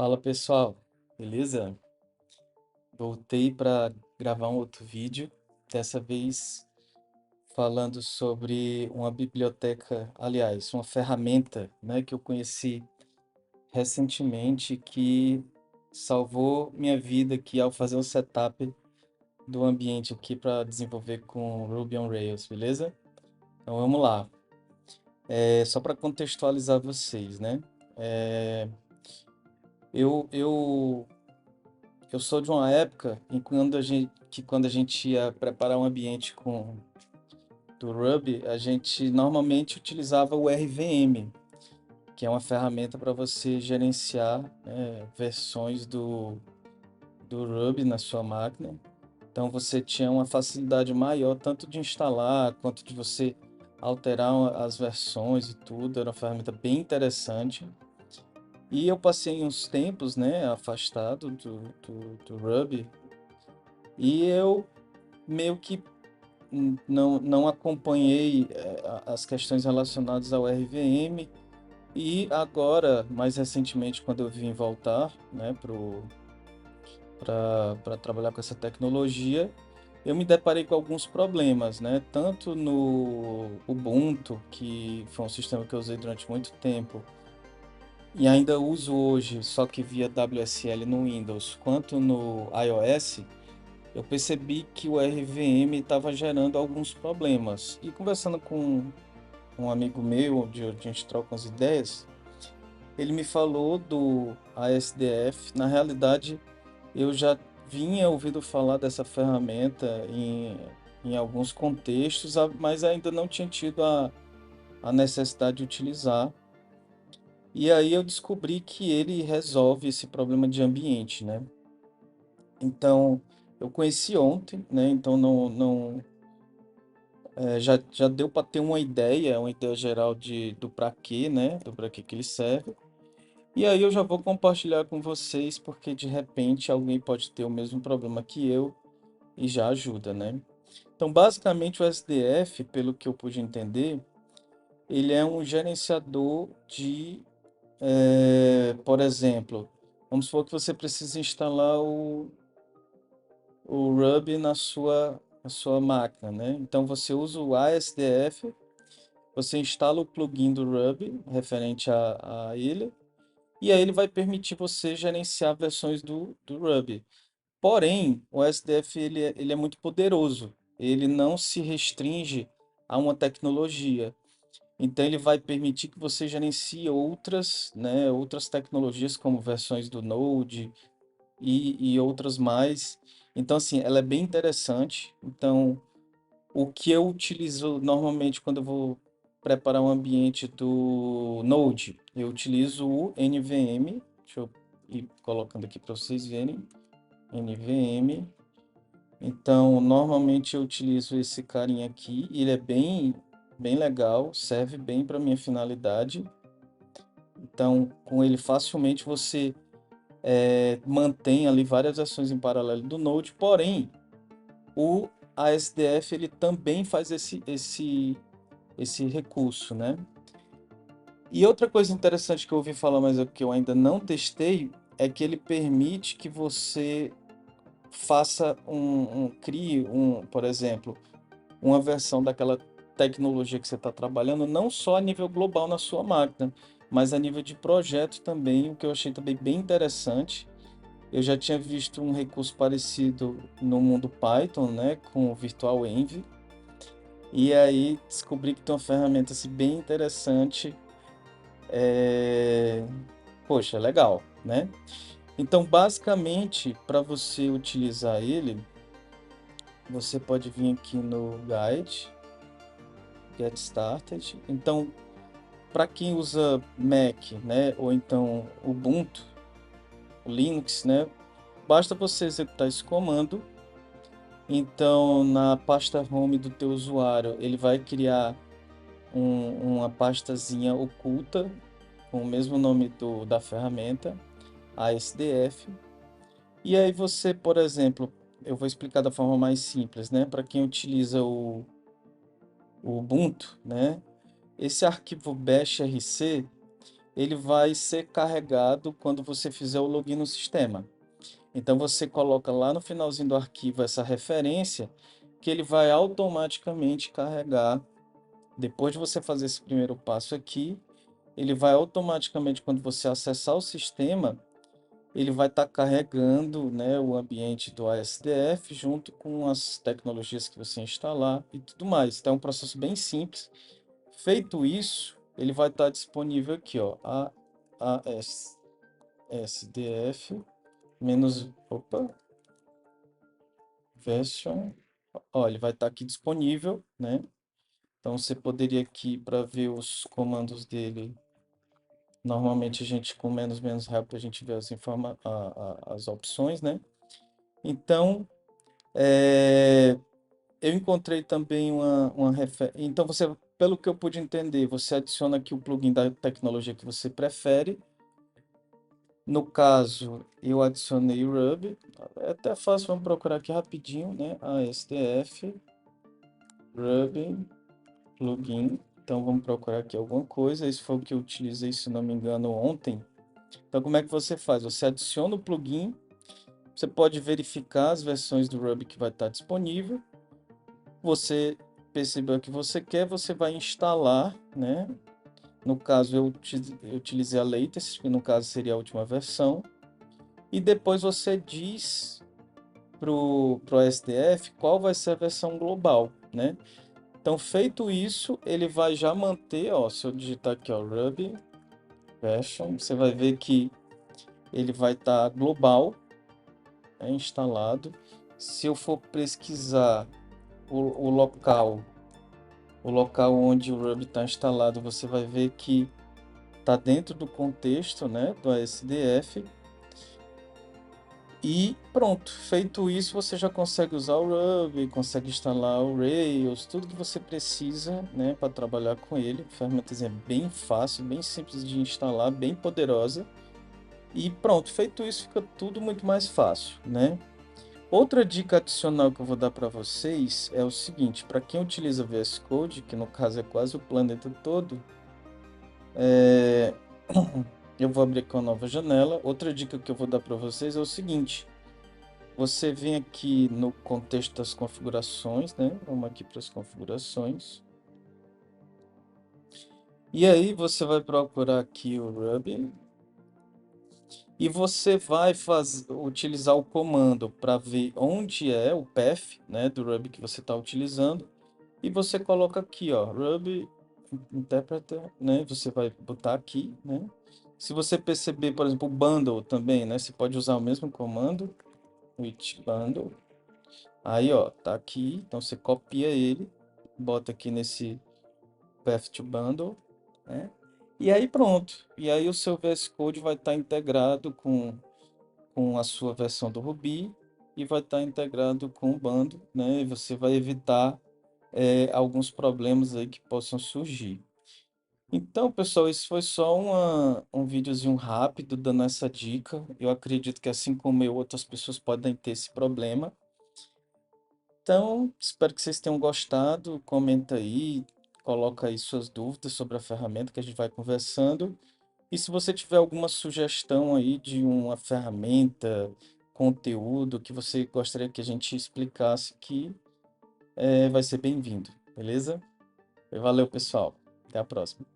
Fala pessoal, beleza? Voltei para gravar um outro vídeo, dessa vez falando sobre uma biblioteca, aliás, uma ferramenta, né, que eu conheci recentemente que salvou minha vida aqui ao fazer um setup do ambiente aqui para desenvolver com Ruby on Rails, beleza? Então vamos lá. Só para contextualizar vocês, né? É, eu, eu Eu sou de uma época em quando a gente ia preparar um ambiente com do Ruby, a gente normalmente utilizava o RVM, que é uma ferramenta para você gerenciar, versões do Ruby na sua máquina. Então você tinha uma facilidade maior tanto de instalar quanto de você alterar as versões e tudo. Era uma ferramenta bem interessante. E eu passei uns tempos, né, afastado do Ruby. E eu meio que não acompanhei as questões relacionadas ao RVM e agora, mais recentemente, quando eu vim voltar, né, para trabalhar com essa tecnologia, eu me deparei com alguns problemas, né, tanto no Ubuntu, que foi um sistema que eu usei durante muito tempo e ainda uso hoje, só que via WSL no Windows, quanto no iOS. Eu percebi que o RVM estava gerando alguns problemas. E conversando com um amigo meu, onde a gente troca umas ideias, ele me falou do ASDF. Na realidade, eu já vinha ouvindo falar dessa ferramenta em alguns contextos, mas ainda não tinha tido a necessidade de utilizar. E aí eu descobri que ele resolve esse problema de ambiente, né? Então, eu conheci ontem, né? Então já deu para ter uma ideia geral do para quê, né? Do para que ele serve. E aí eu já vou compartilhar com vocês, porque de repente alguém pode ter o mesmo problema que eu e já ajuda, né? Então, basicamente, o SDF, pelo que eu pude entender, ele é um gerenciador por exemplo, vamos supor que você precisa instalar o Ruby na sua máquina, né? Então, você usa o ASDF. Você instala o plugin do Ruby referente a ele, e aí ele vai permitir você gerenciar versões do Ruby. Porém, o SDF ele é muito poderoso. Ele não se restringe a uma tecnologia. Então ele vai permitir que você gerencie outras, né, outras tecnologias como versões do Node e outras mais. Então assim, ela é bem interessante. Então o que eu utilizo normalmente quando eu vou preparar um ambiente do Node, eu utilizo o NVM. Deixa eu ir colocando aqui para vocês verem. NVM. Então, normalmente eu utilizo esse carinha aqui. Ele é bem legal, serve bem para minha finalidade. Então, com ele facilmente você mantém ali várias ações em paralelo do Node. Porém, o ASDF ele também faz esse recurso, né? E outra coisa interessante que eu ouvi falar, mas que eu ainda não testei, é que ele permite que você crie por exemplo, uma versão daquela tecnologia que você está trabalhando, não só a nível global na sua máquina, mas a nível de projeto também, o que eu achei também bem interessante. Eu já tinha visto um recurso parecido no mundo Python, né, com o Virtual Env, e aí descobri que tem uma ferramenta assim, bem interessante. É... Poxa, legal, né? Então, basicamente, para você utilizar ele, você pode vir aqui no Guide, Get Started. Então, para quem usa Mac, né, ou então Ubuntu, Linux, né, basta você executar esse comando. Então, na pasta home do teu usuário, ele vai criar uma pastazinha oculta com o mesmo nome da ferramenta, ASDF. E aí você, por exemplo, eu vou explicar da forma mais simples, né? Para quem utiliza o Ubuntu, né? Esse arquivo bash rc, ele vai ser carregado quando você fizer o login no sistema. Então você coloca lá no finalzinho do arquivo essa referência que ele vai automaticamente carregar. Depois de você fazer esse primeiro passo aqui, ele vai automaticamente, quando você acessar o sistema, ele vai estar carregando, né, o ambiente do ASDF junto com as tecnologias que você instalar e tudo mais. Então é um processo bem simples. Feito isso, ele vai estar disponível aqui, ó, ASDF opa, version, ó, ele vai estar aqui disponível, né? Então você poderia aqui para ver os comandos dele. Normalmente a gente com menos rápido a gente vê as opções, né? Então eu encontrei também uma referência. Então você, pelo que eu pude entender, você adiciona aqui o plugin da tecnologia que você prefere. No caso, eu adicionei o Ruby. É até fácil, vamos procurar aqui rapidinho, né? ASDF Ruby plugin. Então vamos procurar aqui alguma coisa. Esse foi o que eu utilizei, se não me engano, ontem. Então como é que você faz? Você adiciona o plugin, você pode verificar as versões do Ruby que vai estar disponível. Você percebeu o que você quer, você vai instalar, né? No caso eu utilizei a latest, que no caso seria a última versão. E depois você diz pro SDF qual vai ser a versão global, né? Então, feito isso, ele vai já manter, ó, se eu digitar aqui, ó, Ruby version, você vai ver que ele vai estar global, né, instalado. Se eu for pesquisar o local onde o Ruby está instalado, você vai ver que está dentro do contexto, né, do ASDF. E pronto, feito isso, você já consegue usar o Ruby, consegue instalar o Rails, tudo que você precisa, né, para trabalhar com ele. A ferramenta é bem fácil, bem simples de instalar, bem poderosa. E pronto, feito isso, fica tudo muito mais fácil, né? Outra dica adicional que eu vou dar para vocês é o seguinte: para quem utiliza VS Code, que no caso é quase o planeta todo, eu vou abrir aqui uma nova janela. Outra dica que eu vou dar para vocês é o seguinte: você vem aqui no contexto das configurações, né? Vamos aqui para as configurações. E aí você vai procurar aqui o Ruby e você vai utilizar o comando para ver onde é o path, né, do Ruby que você está utilizando. E você coloca aqui, ó, Ruby Interpreter, né? Você vai botar aqui, né? Se você perceber, por exemplo, o bundle também, né? Você pode usar o mesmo comando, with bundle. Aí, ó, tá aqui. Então você copia ele, bota aqui nesse path to bundle, né? E aí pronto. E aí o seu VS Code vai estar integrado com a sua versão do Ruby e vai estar integrado com o bundle, né? E você vai evitar alguns problemas aí que possam surgir. Então, pessoal, isso foi só um videozinho rápido dando essa dica. Eu acredito que assim como eu, outras pessoas podem ter esse problema. Então, espero que vocês tenham gostado. Comenta aí, coloca aí suas dúvidas sobre a ferramenta que a gente vai conversando. E se você tiver alguma sugestão aí de uma ferramenta, conteúdo que você gostaria que a gente explicasse aqui, vai ser bem-vindo, beleza? Valeu, pessoal. Até a próxima.